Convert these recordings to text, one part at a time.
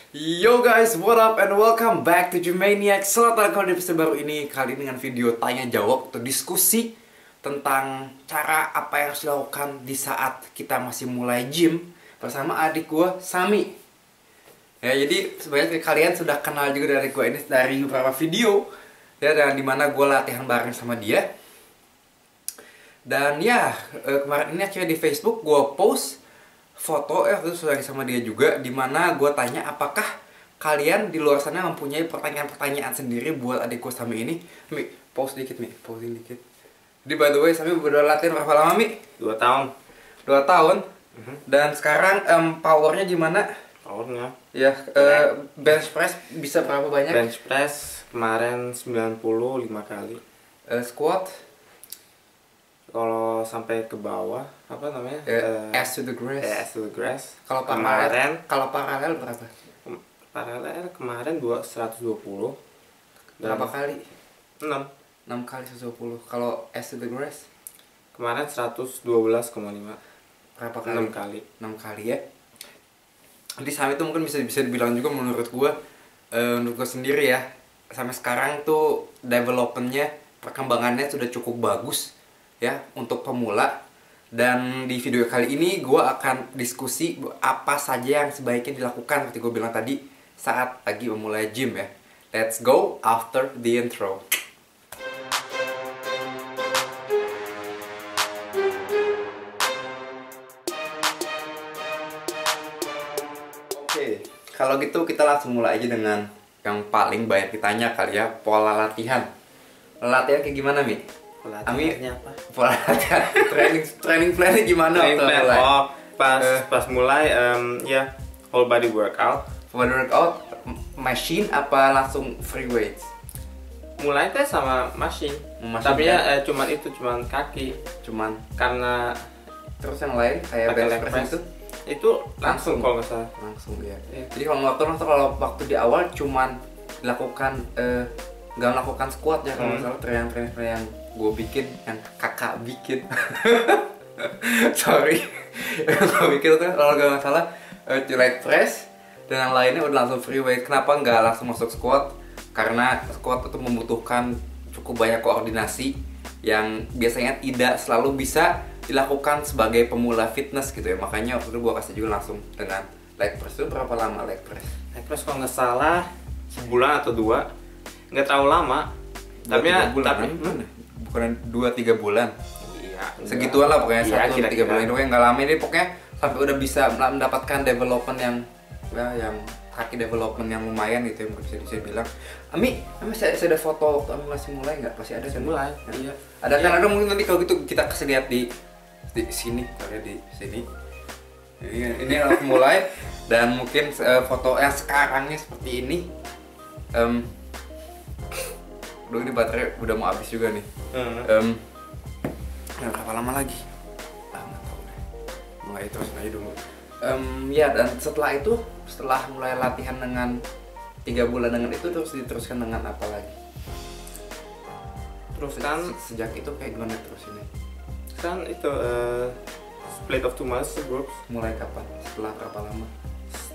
Yo guys, what up and welcome back to Gymaniac. Selamat datang di episode baru ini. Kali ini dengan video tanya jawab atau diskusi tentang cara apa yang harus dilakukan di saat kita masih mulai gym bersama adik gua, Sami. Ya, jadi sebenarnya kalian sudah kenal juga dari gua ini dari beberapa video ya, dan dimana gua latihan bareng sama dia. Dan ya, kemarin ini akhirnya di Facebook gua post foto terus lagi sama dia juga, dimana gue tanya apakah kalian di luar sana mempunyai pertanyaan-pertanyaan sendiri buat adik gue Sami ini. Mi, pause dikit Mi, pausein dikit. Jadi by the way, Sami udah latihan berapa lama Mi? 2 tahun. 2 tahun. Dan sekarang powernya gimana? Powernya? Ya, bench press bisa berapa banyak? Bench press kemarin 95 kali. Squat? Kalau sampai ke bawah, apa namanya? Ass to the grass. Ass to the grass. Kalau kemarin, paralel berapa? Paralel kemarin 120. Berapa kali? 6 kali 120. Kalau ass to the grass? Kemarin 112,5. Berapa kali? 6 kali. 6 kali ya. Jadi Sami itu mungkin bisa dibilang juga menurut gue sendiri ya, sampai sekarang tuh developmentnya, perkembangannya sudah cukup bagus ya untuk pemula. Dan di video kali ini gue akan diskusi apa saja yang sebaiknya dilakukan seperti gue bilang tadi saat lagi memulai gym ya. Let's go after the intro. Oke, kalau gitu kita langsung mulai aja dengan yang paling banyak ditanya kali ya, pola latihan. Latihan kayak gimana Mi? Latihannya apa? Pola latihan, training plannya gimana? Training plan. Mulai? Oh, pas mulai ya whole body workout. Full body workout, machine apa langsung free weights? Mulai teh sama machine. Tapi ya cuman kaki. Karena Terus yang lain kayak pakai bench leg press press itu langsung kalau nggak salah. langsung ya. Iya. Jadi kalau waktu di awal cuman dilakukan nggak melakukan squat ya kalau nggak salah, training yang gue bikin, yang kakak bikin. Sorry, yang gue bikin tuh kalau nggak salah leg press dan yang lainnya udah langsung free weight. Kenapa nggak langsung masuk squat? Karena squat itu membutuhkan cukup banyak koordinasi yang biasanya tidak selalu bisa dilakukan sebagai pemula fitness gitu ya. Makanya waktu itu gue kasih juga langsung dengan leg press. Itu berapa lama leg press? Leg press kalau nggak salah sebulan atau 2, nggak terlalu lama. Tapi bukan 2-3 bulan. Iya, Segituan lah pokoknya, iya, 1-3 bulan itu yang nggak lama ini pokoknya sampai udah bisa mendapatkan development yang kaki development yang lumayan gitu ya, mungkin bisa bilang. Ami saya ada foto waktu Ami masih mulai nggak? Pasti ada kan? mulai. Iya. Ada kan? Ada mungkin nanti kalau gitu kita kasih lihat di sini, kali di sini. Ini aku mulai dan mungkin foto yang sekarangnya seperti ini. Udah ini baterai udah mau habis juga nih. Berapa lama lagi? Nggak tahu deh. Mulai terus aja dulu. Ya, dan setelah mulai latihan dengan 3 bulan dengan itu, terus diteruskan dengan apa lagi? Terus kan Sejak itu kayak gimana terus ini? kan itu split of 2 months groups. Mulai kapan? Setelah berapa lama?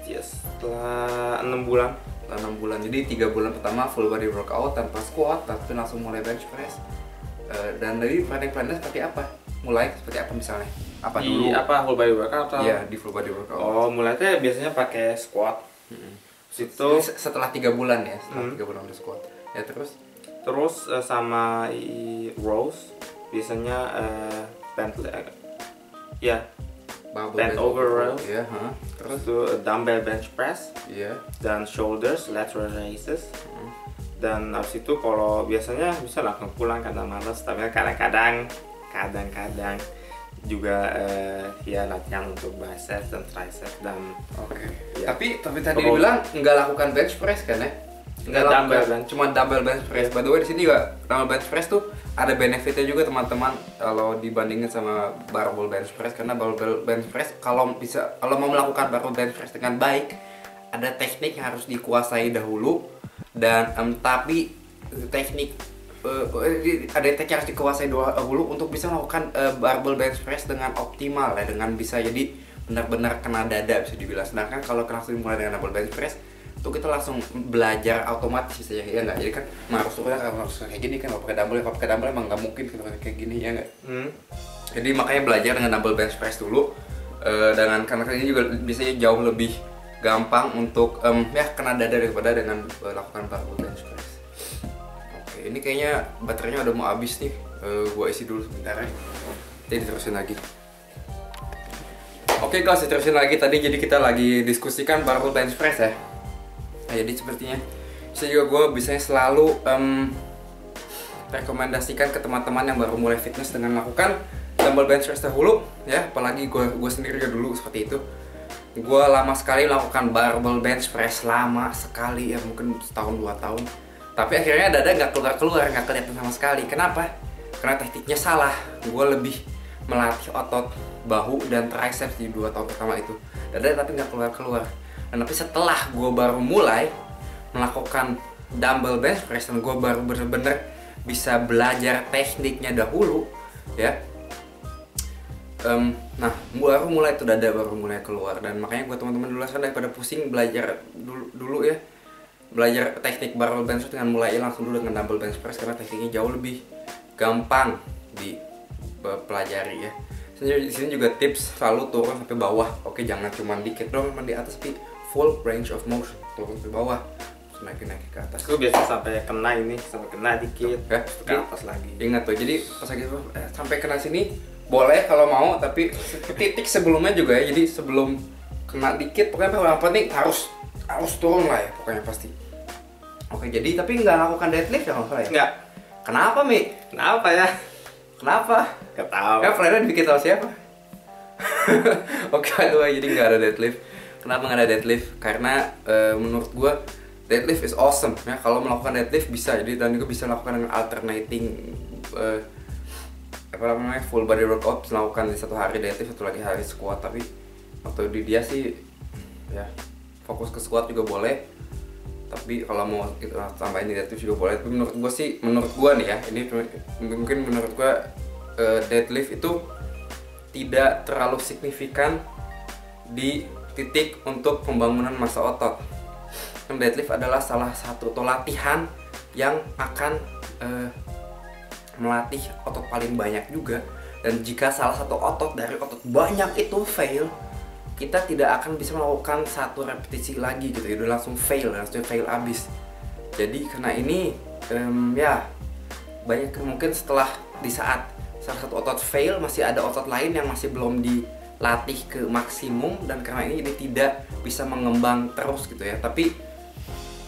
Ya, setelah 6 bulan. Setelah 6 bulan. Jadi 3 bulan pertama full body workout tanpa squat, tapi langsung mulai bench press. Dan dari plannya seperti apa? Mulai seperti apa misalnya? Apa dulu? Apa whole body workout atau? Iya, di full body workout. Oh, mulai tuh biasanya pakai squat. Situ Setelah 3 bulan ya, setelah 3 bulan udah squat. Ya terus sama rows biasanya bent ya bent over rows. Iya, Terus tuh dumbbell bench press. Iya. Dan shoulders lateral raises. Dan habis itu kalau biasanya bisa langsung pulang karena males, tapi kadang-kadang juga ya latihan untuk biceps dan triceps dan ya. Tapi tadi dibilang nggak lakukan bench press kan ya? Nggak dumbbell lakukan, cuma dumbbell bench press. By the way di sini juga dumbbell bench press tuh ada benefitnya juga teman-teman kalau dibandingin sama barbell bench press, karena barbell bench press kalau mau melakukan barbell bench press dengan baik ada teknik yang harus dikuasai dahulu, dan tapi teknik ada teknik yang harus dikuasai dahulu untuk bisa melakukan barbell bench press dengan optimal ya, dengan bisa jadi benar-benar kena dada bisa dibilang. Sedangkan kalau langsung mulai dengan barbell bench press itu kita langsung belajar otomatis bisa ya nggak, jadi kan harus turunnya harus kayak gini kan, kalau pakai dumbbell emang nggak mungkin gitu kayak gini ya nggak. Jadi makanya belajar dengan dumbbell bench press dulu, dengan karena ini juga biasanya jauh lebih gampang untuk ya kena dada daripada dengan lakukan barbell bench press. Oke, ini kayaknya baterainya udah mau habis nih, gua isi dulu sebentar ya, nanti diterusin lagi. Oke guys, diterusin lagi. Tadi jadi kita lagi diskusikan barbell bench press ya. Nah, jadi sepertinya saya juga gue biasanya selalu rekomendasikan ke teman-teman yang baru mulai fitness dengan melakukan dumbbell bench press dahulu ya, apalagi gue sendiri juga dulu seperti itu. Gue lama sekali melakukan barbell bench press, lama sekali ya, mungkin setahun 2 tahun. Tapi akhirnya dada nggak keluar, nggak kelihatan sama sekali. Kenapa? Karena tekniknya salah. Gue lebih melatih otot bahu dan triceps di 2 tahun pertama itu, dada tapi nggak keluar. Dan tapi setelah gue baru mulai melakukan dumbbell bench press dan gue baru bener-bener bisa belajar tekniknya dahulu ya, nah baru mulai tuh dada baru mulai keluar. Dan makanya gue teman-teman dulu kan daripada pusing belajar dulu ya, belajar teknik barbell bench press dengan mulai langsung dulu dengan dumbbell bench press, karena tekniknya jauh lebih gampang dipelajari ya. Di sini juga tips selalu turun sampai bawah. Oke, jangan cuma dikit dong di atas, tapi full range of motion, turun ke bawah, naik ke atas. Aku biasa sampai kena ini, sampai kena dikit, ya, ke atas lagi. Ingat tuh, jadi pas lagi sampai kena sini boleh kalau mau, tapi titik sebelumnya juga ya. Jadi sebelum kena dikit, pokoknya yang penting harus turun lah ya, pokoknya pasti. Oke, jadi tapi nggak lakukan deadlift ya kalau salah ya? Nggak. Kenapa Mi? Kenapa ya? Kenapa? Nggak tahu. Ya plannya dibikin sama siapa? Oke, jadi nggak ada deadlift. Kenapa nggak ada deadlift? Karena menurut gue deadlift is awesome ya. Kalau melakukan deadlift bisa, jadi dan juga bisa melakukan dengan alternating apa namanya, full body workout, melakukan di 1 hari deadlift, 1 lagi hari squat. Tapi waktu di dia sih ya fokus ke squat juga boleh. Tapi kalau mau tambahin di deadlift juga boleh. Tapi menurut gue nih ya, ini mungkin menurut gue deadlift itu tidak terlalu signifikan di titik untuk pembangunan massa otot. Deadlift adalah salah satu latihan yang akan melatih otot paling banyak juga. Dan jika salah satu otot dari otot banyak itu fail, kita tidak akan bisa melakukan 1 repetisi lagi gitu, udah langsung fail abis. Jadi karena ini ya banyak mungkin setelah di saat salah satu otot fail, masih ada otot lain yang masih belum dilatih ke maksimum, dan karena ini jadi tidak bisa mengembang terus gitu ya. Tapi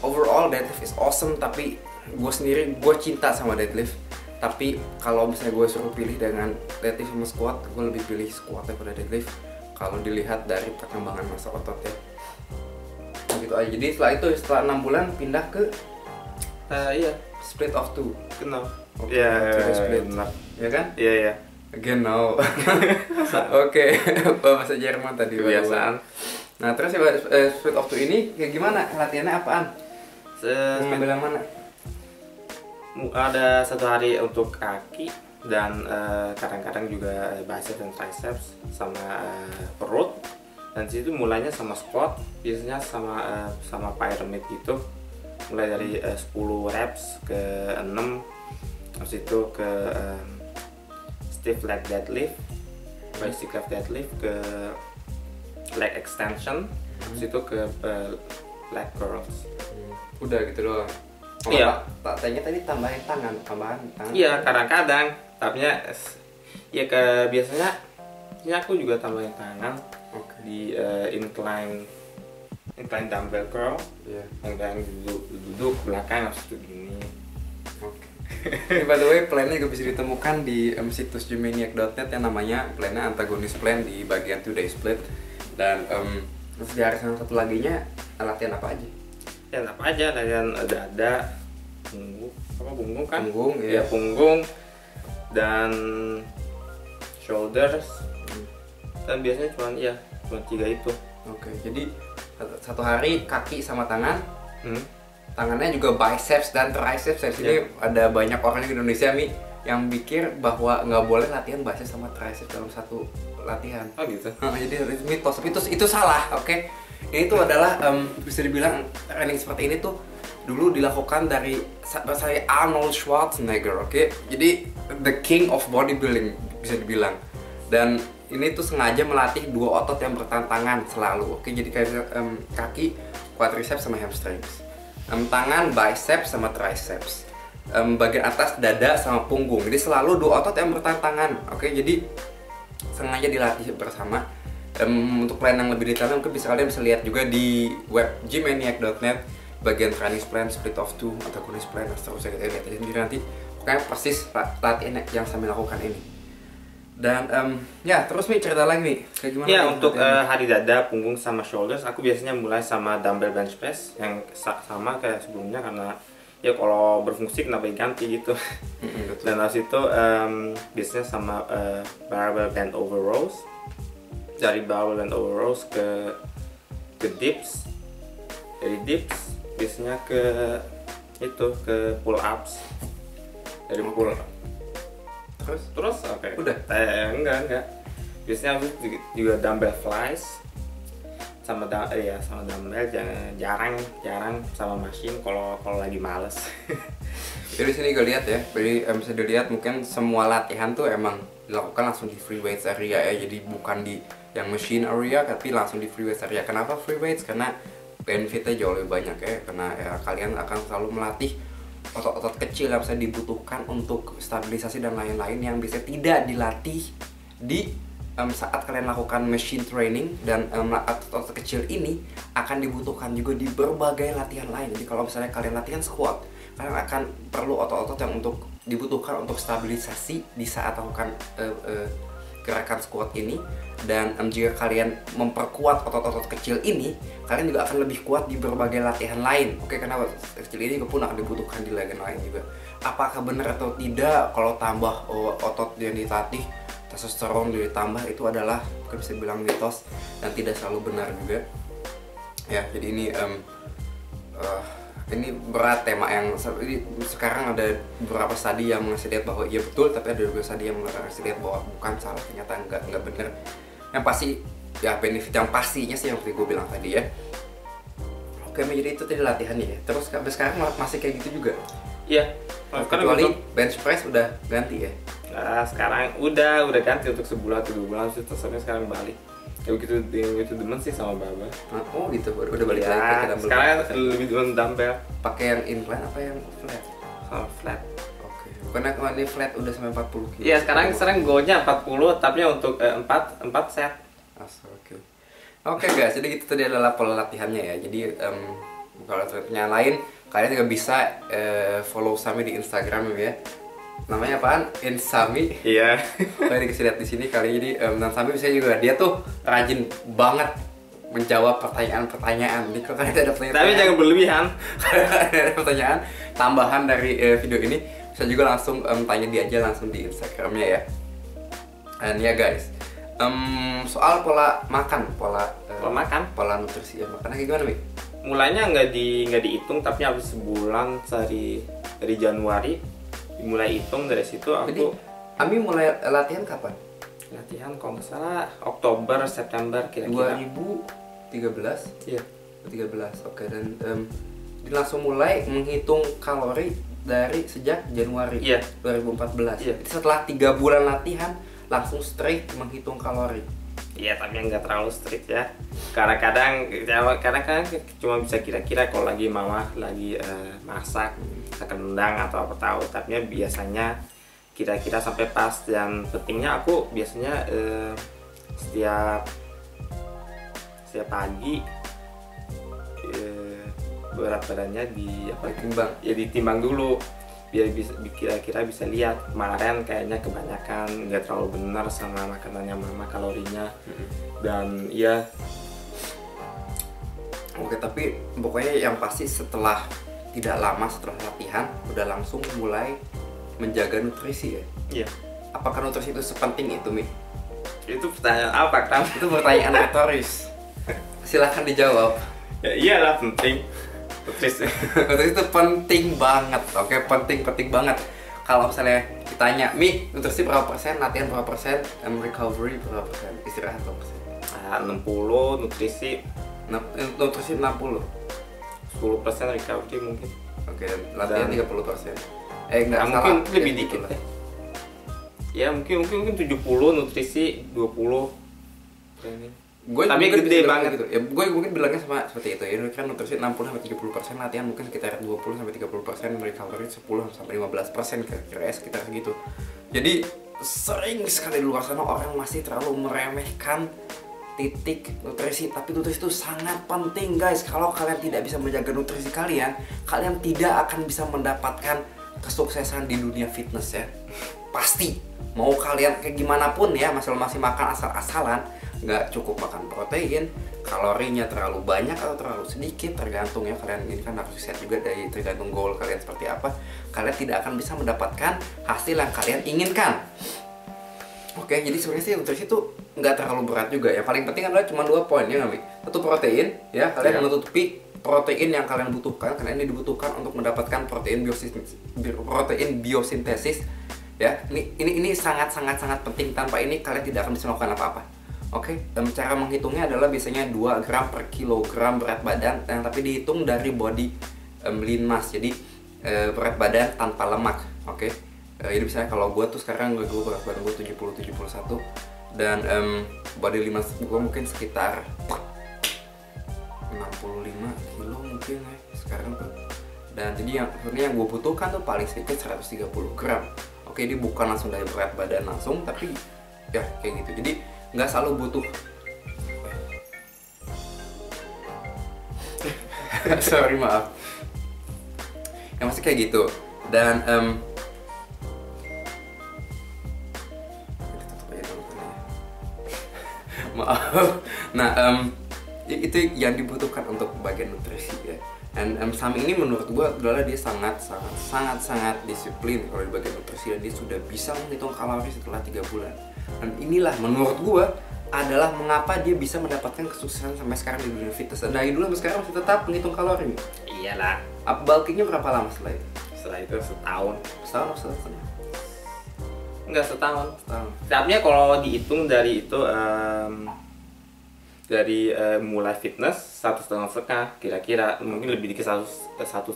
overall deadlift is awesome. Tapi gue sendiri cinta sama deadlift. Tapi kalau misalnya gue suruh pilih dengan deadlift sama squat, gue lebih pilih squat daripada deadlift kalau dilihat dari perkembangan massa otot ya. Gitu aja. Jadi setelah 6 bulan pindah ke Iya, split of 2. kenal. Oke, split. Ya kan? Iya, iya. Again no. Oke, bahasa Jerman tadi Kebiasaan. Nah, terus ya split of 2 ini kayak gimana? Latihannya apaan? Ngambil yang mana? Ada 1 hari untuk kaki dan kadang-kadang juga bicep dan triceps sama perut. Dan situ mulainya sama squat, biasanya sama pyramid gitu. Mulai dari 10 reps ke 6, habis itu ke stiff leg deadlift, basic leg deadlift, ke leg extension, habis itu ke leg curls. Udah gitu doang. Iya. Tanya tadi tambahan tangan. Iya, kadang-kadang. Tapi ya biasanya ini aku juga tambahin tangan. Oke. Di incline dumbbell curl. Iya. Yang duduk belakang harus itu gini. Oke. Ini by the way plannya juga bisa ditemukan di situs gymaniac.net yang namanya plannya antagonis plan di bagian 2 day split. Dan terus di hari satu laginya latihan apa aja? Ya apa aja, latihan dada, punggung kan? Punggung, ya. Ya punggung dan shoulders. Dan biasanya cuma 3 itu. Oke, jadi 1 hari kaki sama tangan. Tangannya juga biceps dan triceps. Di sini ada banyak orang di Indonesia yang pikir bahwa nggak boleh latihan biceps sama triceps dalam 1 latihan. Oh gitu. Jadi itu mitos, tapi itu salah, oke? Ini tuh adalah bisa dibilang training seperti ini tuh dulu dilakukan dari saya Arnold Schwarzenegger, oke? Jadi the king of bodybuilding bisa dibilang. Dan ini tuh sengaja melatih dua otot yang bertantangan selalu, oke? Jadi kayak kaki, quadriceps sama hamstrings. Tangan, biceps sama triceps. Bagian atas dada sama punggung. Jadi selalu dua otot yang bertantangan, oke? Jadi sengaja dilatih bersama. Untuk plan yang lebih detailnya mungkin kalian bisa lihat juga di web gymaniac.net bagian training plan, split of two, antagonis plan, dan seterusnya. Kita lihat aja sendiri nanti. Pokoknya persis latihan yang saya lakukan ini. Dan ya terus nih cerita lagi nih kayak gimana? Ya untuk hari dada, punggung sama shoulders aku biasanya mulai sama dumbbell bench press yang sama kayak sebelumnya, karena ya kalau berfungsi kenapa diganti gitu. Dan habis itu biasanya sama barbell bend over rows. Dari barbell bend over rows ke dips, dari dips biasanya ke ke pull ups, dari pull terus oke. Udah enggak biasanya aku juga dumbbell flies sama sama dumbbell, jarang sama machine kalau lagi males. Jadi sini gue lihat ya, jadi bisa dilihat mungkin semua latihan tuh emang dilakukan langsung di free weights area ya, jadi bukan di yang machine area tapi langsung di free weights area. Kenapa free weights? Karena benefitnya jauh lebih banyak ya, karena ya kalian akan selalu melatih otot-otot kecil yang bisa dibutuhkan untuk stabilisasi dan lain-lain yang bisa tidak dilatih di saat kalian lakukan machine training. Dan otot-otot kecil ini akan dibutuhkan juga di berbagai latihan lain. Jadi kalau misalnya kalian latihan squat, kalian akan perlu otot-otot yang dibutuhkan untuk stabilisasi di saat lakukan gerakan squat ini. Dan jika kalian memperkuat otot-otot kecil ini, kalian juga akan lebih kuat di berbagai latihan lain. Oke, karena otot kecil ini pun akan dibutuhkan di latihan lain juga. Apakah benar atau tidak kalau tambah otot yang dilatih, testosteron ditambah, itu adalah mungkin bisa bilang mitos dan tidak selalu benar juga. Ya, jadi ini berat tema yang sekarang ada beberapa studi yang mengasih lihat bahwa iya betul, tapi ada juga studi yang mengasih lihat bahwa bukan, salah, ternyata nggak benar. Yang pasti ya benefit yang pastinya sih yang seperti gue bilang tadi ya. Oke, jadi itu tadi latihannya ya. Terus sampai sekarang masih kayak gitu juga? Iya. Kecuali bench press udah ganti ya? Nah, sekarang udah ganti untuk sebulan atau 2 bulan sih, terus sekarang balik. Ya begitu demen sih sama barbell. Oh gitu, udah balik ya, lagi ke dumbbell. Sekarang lebih demen dumbbell. Pakai yang incline apa yang flat? Sama flat. Oke. Karena ini flat udah sampai 40 kilo. Iya, sekarang go-nya 40, tapi untuk 4 set. Oke. Oke guys, jadi itu tadi adalah pola latihannya ya. Jadi kalau latihannya lain, kalian juga bisa follow Sami di Instagram ya. Namanya apaan? Insami. Iya. Kalian dikasih lihat di sini kali ini. Dan Sami bisa juga, dia tuh rajin banget menjawab pertanyaan-pertanyaan. Jadi kalau kalian ada pertanyaan, tapi jangan berlebihan. Kalau ada pertanyaan tambahan dari video ini, bisa juga langsung tanya dia aja langsung di Instagramnya ya. Dan ya guys, soal pola makan, pola nutrisi ya, makannya gimana nih? Mulainya nggak dihitung, tapi habis sebulan dari Januari mulai hitung. Dari situ aku. Jadi, Ami mulai latihan kapan? Latihan kalau nggak salah Oktober September kira-kira 2013. Iya. 13. Oke, dan langsung mulai menghitung kalori dari sejak Januari 2014. Iya. Jadi setelah 3 bulan latihan langsung straight menghitung kalori. Iya, tapi nggak terlalu strict ya. Kadang-kadang cuma bisa kira-kira kalau lagi mama lagi masak, kendang atau apa tahu. Tapi biasanya kira-kira sampai pas. Dan pentingnya aku biasanya setiap pagi berat badannya ditimbang dulu, biar kira-kira bisa lihat. Kemarin kayaknya kebanyakan, nggak terlalu benar sama makanannya mama kalorinya. Dan ya oke, tapi pokoknya yang pasti tidak lama setelah latihan udah langsung mulai menjaga nutrisi ya. Iya. Apakah nutrisi itu sepenting itu, Mi? Itu pertanyaan apa, Kram? Itu pertanyaan retoris. Silahkan dijawab. Ya iyalah, penting. Nutrisi itu penting banget, oke, penting banget. Kalau misalnya ditanya, Mi, nutrisi berapa persen, latihan berapa persen, recovery berapa persen, istirahat berapa persen? 60, nutrisi Nutrisi 60. 10% recovery mungkin. Oke, latihan 30%. Enggak Nah, salah. mungkin lebih Ya, dikit gitu lah. deh. Ya mungkin 70 nutrisi 20 training. Tapi mungkin gede bilang banget gitu. Ya, gue mungkin bilangnya sama seperti itu ya. Kan nutrisi 60-70%, latihan mungkin sekitar 20-30%, recovery 10-15% kira-kira sekitar segitu. Jadi sering sekali di luar sana orang masih terlalu meremehkan titik nutrisi, tapi nutrisi itu sangat penting guys. Kalau kalian tidak bisa menjaga nutrisi kalian tidak akan bisa mendapatkan kesuksesan di dunia fitness ya. Pasti mau kalian kayak gimana pun ya, masih makan asal-asalan, nggak cukup makan protein, kalorinya terlalu banyak atau terlalu sedikit, tergantung ya kalian. Ini kan harus set juga dari tergantung goal kalian seperti apa. Kalian tidak akan bisa mendapatkan hasil yang kalian inginkan. Oke, jadi sebenarnya sih nutrisi itu nggak terlalu berat juga. Yang paling penting adalah cuma 2 poin ya, Nami. Satu, protein ya, kalian menutupi protein yang kalian butuhkan, karena ini dibutuhkan untuk mendapatkan protein biosintesis ya. Ini sangat penting. Tanpa ini kalian tidak akan bisa melakukan apa-apa. Oke, dan cara menghitungnya adalah biasanya 2 gram per kilogram berat badan, yang tapi dihitung dari body lean mass, jadi berat badan tanpa lemak. Oke, jadi misalnya kalau gue tuh sekarang gue berat badan gue 70-71 dan body lean mass gue mungkin sekitar 65 kilo mungkin ya sekarang tuh. Dan jadi yang gue butuhkan tuh paling sedikit 130 gram. Oke, dia bukan langsung dari berat badan langsung, tapi ya kayak gitu. Jadi nggak selalu butuh. Sorry, maaf. Ya masih kayak gitu. Dan maaf. Nah, itu yang dibutuhkan untuk bagian nutrisi ya. Dan Sami ini menurut gua adalah dia sangat disiplin kalau di bagian nutrisi, dan dia sudah bisa menghitung kalori setelah 3 bulan. Dan inilah menurut gua adalah mengapa dia bisa mendapatkan kesuksesan sampai sekarang di dunia fitness. Dan dari dulu sampai sekarang masih tetap menghitung kalori. Iyalah. Bulkingnya berapa lama setelah itu? Setelah itu setahun. Setahun atau setahun? Enggak, setahun. Setahun. Tapi kalau dihitung dari itu mulai fitness 1,5 setengah kira-kira, mungkin lebih dikit 1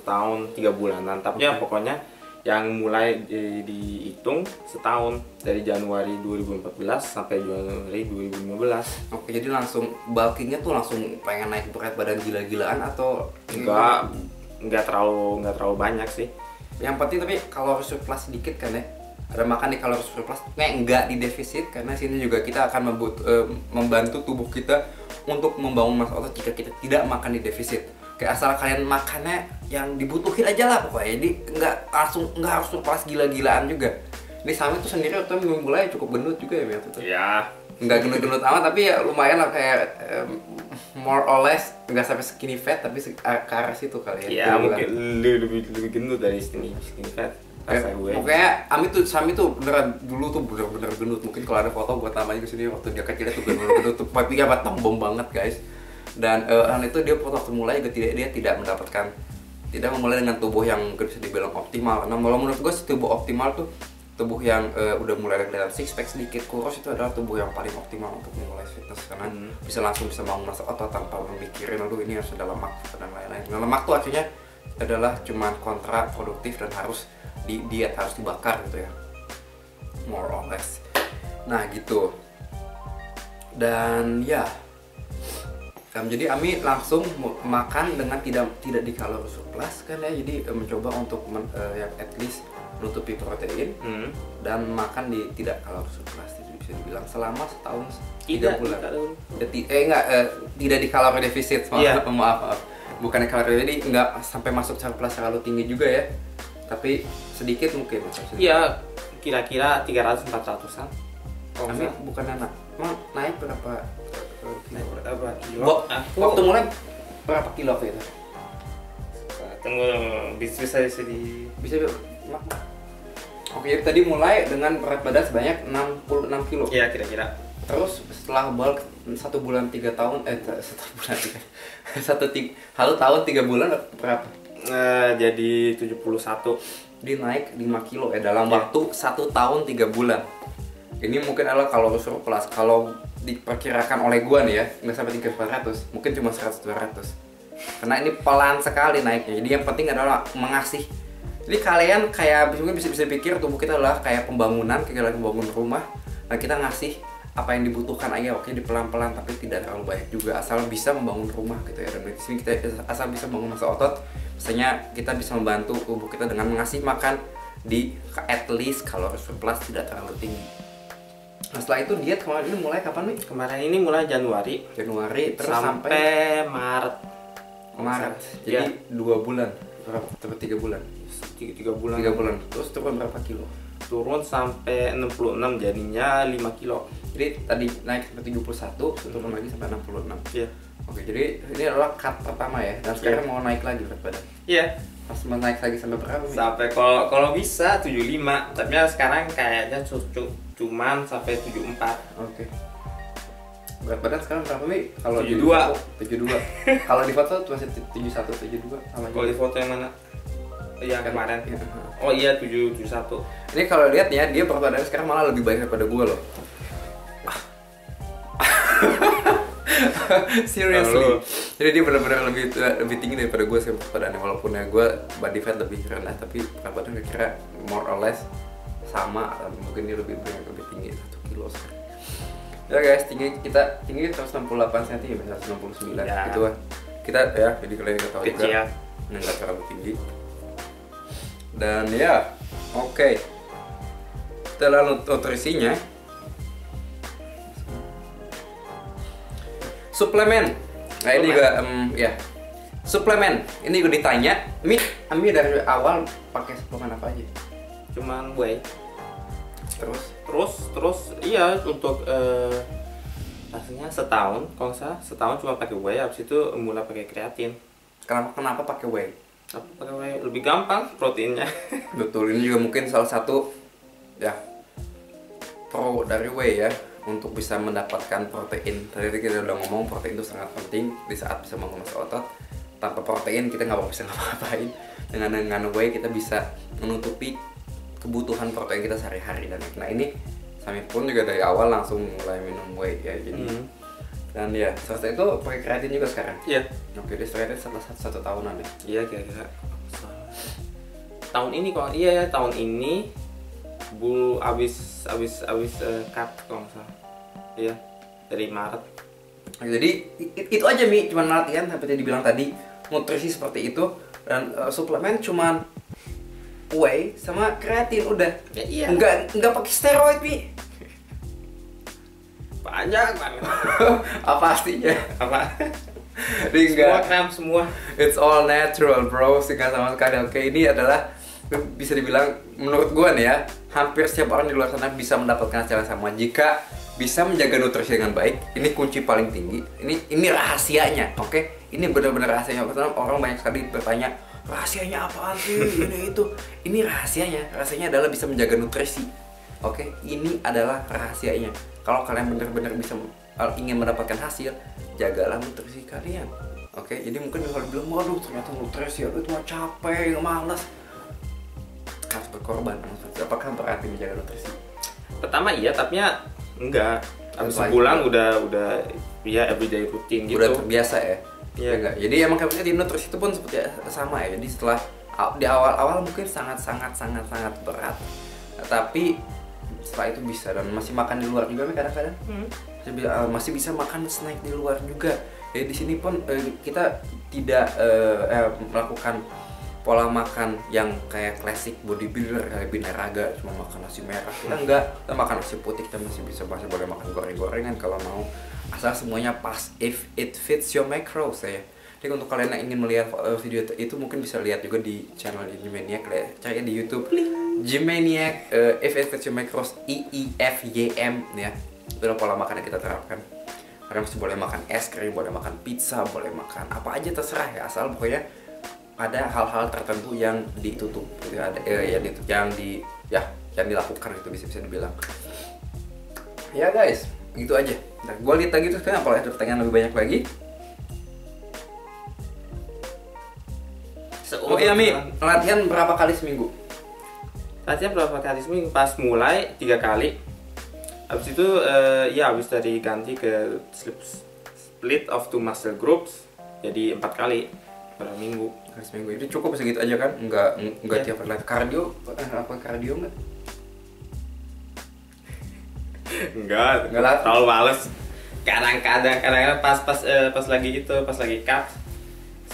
tahun 3 bulanan. Tapi ya pokoknya yang mulai dihitung setahun dari Januari 2014 sampai Januari 2015. Oke, jadi langsung bulkingnya tuh langsung pengen naik berat badan gila-gilaan atau enggak terlalu banyak sih. Yang penting tapi kalori surplus sedikit kan ya. Ada makan di kalori surplus, enggak di defisit, karena sini juga kita akan membantu tubuh kita untuk membangun massa otot jika kita tidak makan di defisit. Kayak asal kalian makannya yang dibutuhin aja lah pokoknya. Jadi nggak harus surplus gila-gilaan juga. Ini Sami tuh sendiri waktu minggu mulai cukup gendut juga ya waktu itu. Ya. Nggak gendut-gendut amat, tapi ya lumayan lah, kayak more or less nggak sampai skinny fat, tapi ke arah situ kali ya. Ya mungkin lebih gendut dari skinny fat. Pokoknya Sami tuh beneran dulu tuh bener-bener gendut. Mungkin kalau ada foto buat namanya kesini waktu dia kecilnya tuh gendut tuh, tapi dia tembem banget guys. Dan hal itu dia waktu mulai dia tidak memulai dengan tubuh yang bisa dibilang optimal. Nah, kalau menurut gue tubuh optimal tuh tubuh yang udah mulai ada kelihatan six pack, sedikit kurus, itu adalah tubuh yang paling optimal untuk memulai fitness, karena bisa bangun massa otot tanpa memikirin aduh ini harus ada lemak dan lain-lain. Nah, lemak tuh akhirnya adalah cuman kontraproduktif dan harus diet, harus dibakar gitu ya, more or less. Nah gitu. Dan ya jadi Ami langsung makan dengan tidak di kalori surplus kan ya. Jadi mencoba untuk yang at least menutupi protein dan makan di tidak kalori surplus. Jadi bisa dibilang selama setahun 3 bulan. Tidak di kalori defisit. Maaf. Bukan kalori, jadi nggak sampai masuk surplus terlalu tinggi juga ya. Tapi sedikit mungkin. Iya, kira-kira 300-400an. Ami bukan anak. Emang naik berapa? Naik berapa kilo? Waktu mulai berapa kilo waktu itu? Tunggu, bisa Oke, tadi mulai dengan berat badan sebanyak 66 kilo. Iya, kira-kira. Terus setelah bulk 1 bulan 3 tahun 1 tahun 3 bulan berapa? Jadi 71. Dia naik 5 kilo dalam waktu 1 tahun 3 bulan. Ini mungkin adalah kalau surplus, kalau diperkirakan oleh gua nih ya, nggak sampai 300, mungkin cuma 100-200. Karena ini pelan sekali naiknya. Jadi yang penting adalah mengasih. Jadi kalian kayak mungkin bisa pikir tubuh kita adalah kayak pembangunan, kayak lagi membangun rumah. Nah kita ngasih apa yang dibutuhkan aja, oke, di pelan-pelan tapi tidak terlalu banyak juga, asal bisa membangun rumah gitu ya. Dan di sini kita asal bisa membangun masa otot, misalnya kita bisa membantu tubuh kita dengan mengasih makan di at least kalori surplus tidak terlalu tinggi. Nah setelah itu diet kemarin ini mulai kapan nih? Kemarin ini mulai Januari Terus sampai Maret. Jadi Ya. 2 bulan berapa? 3 bulan. 3 bulan. 3 bulan. Terus turun berapa kilo? Turun sampai 66, jadinya 5 kilo. Jadi tadi naik sampai 31, turun lagi sampai 66. Iya. Oke, jadi ini adalah cut pertama ya. Dan sekarang mau naik lagi berat badan. Iya. Pas mau naik lagi sampai berapa? Mi? Sampai kalau bisa 75, tapi sekarang kayaknya cuman sampai 74. Oke. Berat badan sekarang berapa nih? Kalau 72. 72. Kalau di foto tuh masih 71, 72 sama Kalau di foto yang mana? Iya kemarin. Iya. Oh iya 71. Ini kalau lihat ya, dia berat badan sekarang malah lebih banyak daripada gua loh. Seriously. Lalu. Jadi dia benar-benar lebih tinggi daripada gue sih berat badannya, walaupun ya gue body fat lebih rendah, tapi berat badan kira-kira more or less sama, mungkin dia lebih tinggi 1 kilo sekarang. Ya guys, kita tinggi 168 cm ya, 169 Ya. gitu kan. Kita ya, jadi kalian nggak tahu Kecil. juga, nggak terlalu tinggi. Dan ya, oke. Kita lalu nutrisinya. Suplemen. Nah ini juga ya. Suplemen. Ini juga ditanya, Ami dari awal pakai suplemen apa aja? Cuman whey. Terus Iya untuk pastinya setahun, kalau salah setahun cuma pakai whey, habis itu mulai pakai kreatin. kenapa pakai whey? Pakai whey lebih gampang proteinnya. Betul, ini juga mungkin salah satu ya pro dari whey ya, untuk bisa mendapatkan protein. Tadi kita udah ngomong protein itu sangat penting di saat bisa membangun masa otot. Tanpa protein kita nggak bisa ngapa-ngapain. Dengan whey kita bisa menutupi kebutuhan protein kita sehari-hari. Dan nah ini Sami pun juga dari awal langsung mulai minum whey ya. Jadi dan ya setelah itu pakai kreatin juga sekarang. Iya. Oke, dia kreatin setelah satu tahunan ya. Iya kira-kira. Tahun ini kok iya ya, tahun ini abis cut kalau nggak salah. Iya, dari Maret. Nah, jadi itu aja Mi, cuman latihan seperti dibilang tadi, nutrisi seperti itu, dan suplemen cuman whey sama kreatin udah. Ya, iya. Enggak pakai steroid Mi. Banyak banget. Apa pastinya? Apa? Jadi Semua krem semua. It's all natural bro, sih nggak sama sekali. Oke, ini adalah bisa dibilang menurut gua nih ya, hampir setiap orang di luar sana bisa mendapatkan hasil yang sama jika bisa menjaga nutrisi dengan baik. Ini kunci paling tinggi. Ini rahasianya, oke? Ini benar-benar rahasianya. Karena orang banyak sekali bertanya, rahasianya apaan sih? Ini itu. Ini rahasianya. Rahasianya adalah bisa menjaga nutrisi. Oke, ini adalah rahasianya. Kalau kalian benar-benar bisa ingin mendapatkan hasil, jagalah nutrisi kalian. Oke, jadi mungkin kalau bilang, waduh ternyata nutrisi itu mah capek, malas. Harus berkorban. Apakah berarti menjaga nutrisi? Pertama iya, tapi enggak. Habis Setelah sebulan itu. udah ya everyday rutin gitu. Udah terbiasa ya. Iya. Enggak. Jadi emang kayak di nutrisi itu pun seperti sama ya. Jadi setelah di awal-awal mungkin sangat berat. Tapi setelah itu bisa, dan masih makan di luar juga kadang-kadang. Masih bisa makan snack di luar juga. Jadi di sini pun kita tidak melakukan pola makan yang kayak klasik bodybuilder kayak binaraga, cuma makan nasi merah. Kita enggak, kita makan nasi putih, kita masih boleh makan goreng-gorengan kalau mau, asal semuanya pas, if it fits your macros ya. Jadi untuk kalian yang ingin melihat video itu mungkin bisa lihat juga di channel Gymaniac, cari di YouTube Gymaniac, if it fits your macros, IIFYM ya. Itu adalah pola makan yang kita terapkan. Kalian masih boleh makan es krim, boleh makan pizza, boleh makan apa aja terserah ya, asal pokoknya ada hal-hal tertentu yang ditutup, yang dilakukan gitu bisa dibilang. Ya guys, gitu aja. Nah, gue lihat lagi terus kenapa ada pertanyaan lebih banyak lagi. Oh iya Mi, latihan berapa kali seminggu? Latihan berapa kali seminggu? Pas mulai 3 kali. Habis itu ya habis dari ganti ke split of two muscle groups, jadi 4 kali per minggu. Hari seminggu itu cukup segitu aja kan? Enggak Iya. tiap hari. Kardio apa kardio enggak? Enggak Enggak lah. terlalu males. Kadang-kadang pas lagi cut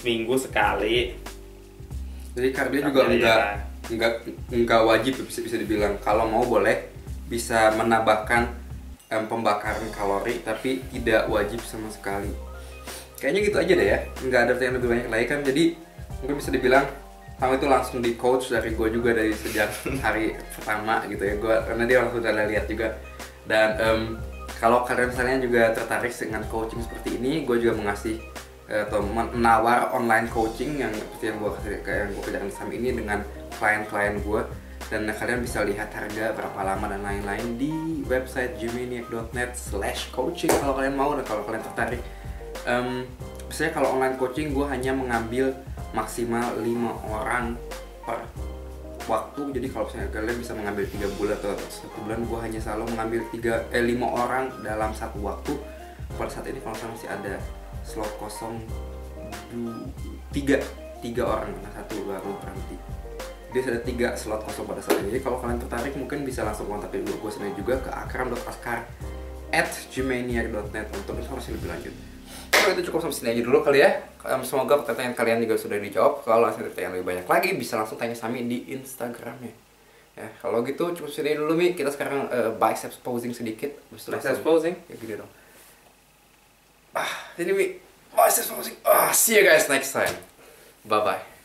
seminggu sekali. Jadi kardio juga Tapi enggak wajib, bisa dibilang. Kalau mau boleh, bisa menambahkan pembakaran kalori, tapi tidak wajib sama sekali. Kayaknya gitu aja deh ya, nggak ada yang lebih banyak lagi kan. Jadi mungkin bisa dibilang kamu itu langsung di coach dari gue juga dari sejak hari pertama gitu ya, karena dia langsung udah lihat juga. Dan kalau kalian misalnya juga tertarik dengan coaching seperti ini, gue juga mengasih atau menawar online coaching yang seperti yang gue kerjakan sama ini dengan klien-klien gue. Dan kalian bisa lihat harga, berapa lama dan lain-lain di website gymaniac.net/coaching kalau kalian mau dan kalau kalian tertarik. Biasanya kalau online coaching gue hanya mengambil maksimal 5 orang per waktu. Jadi kalau misalnya kalian bisa mengambil 3 bulan atau 1 bulan, gue hanya selalu mengambil 5 orang dalam satu waktu. Pada saat ini kalau masih ada slot kosong 3 orang, nah 1 baru berhenti. Dia ada 3 slot kosong pada saat ini. Jadi kalau kalian tertarik mungkin bisa langsung kontak gue sendiri juga ke akram.askar@gymaniac.net untuk informasi lebih lanjut. Kalau itu cukup sampai sini aja dulu kali ya. Semoga pertanyaan kalian juga sudah dijawab. Kalau ada pertanyaan lebih banyak lagi bisa langsung tanya Sami di Instagramnya. Ya, kalau gitu cukup sini dulu Mi. Kita sekarang biceps posing sedikit. Biceps posing? Ya gini dong. Ini Mi. Biceps posing. See you guys next time. Bye bye.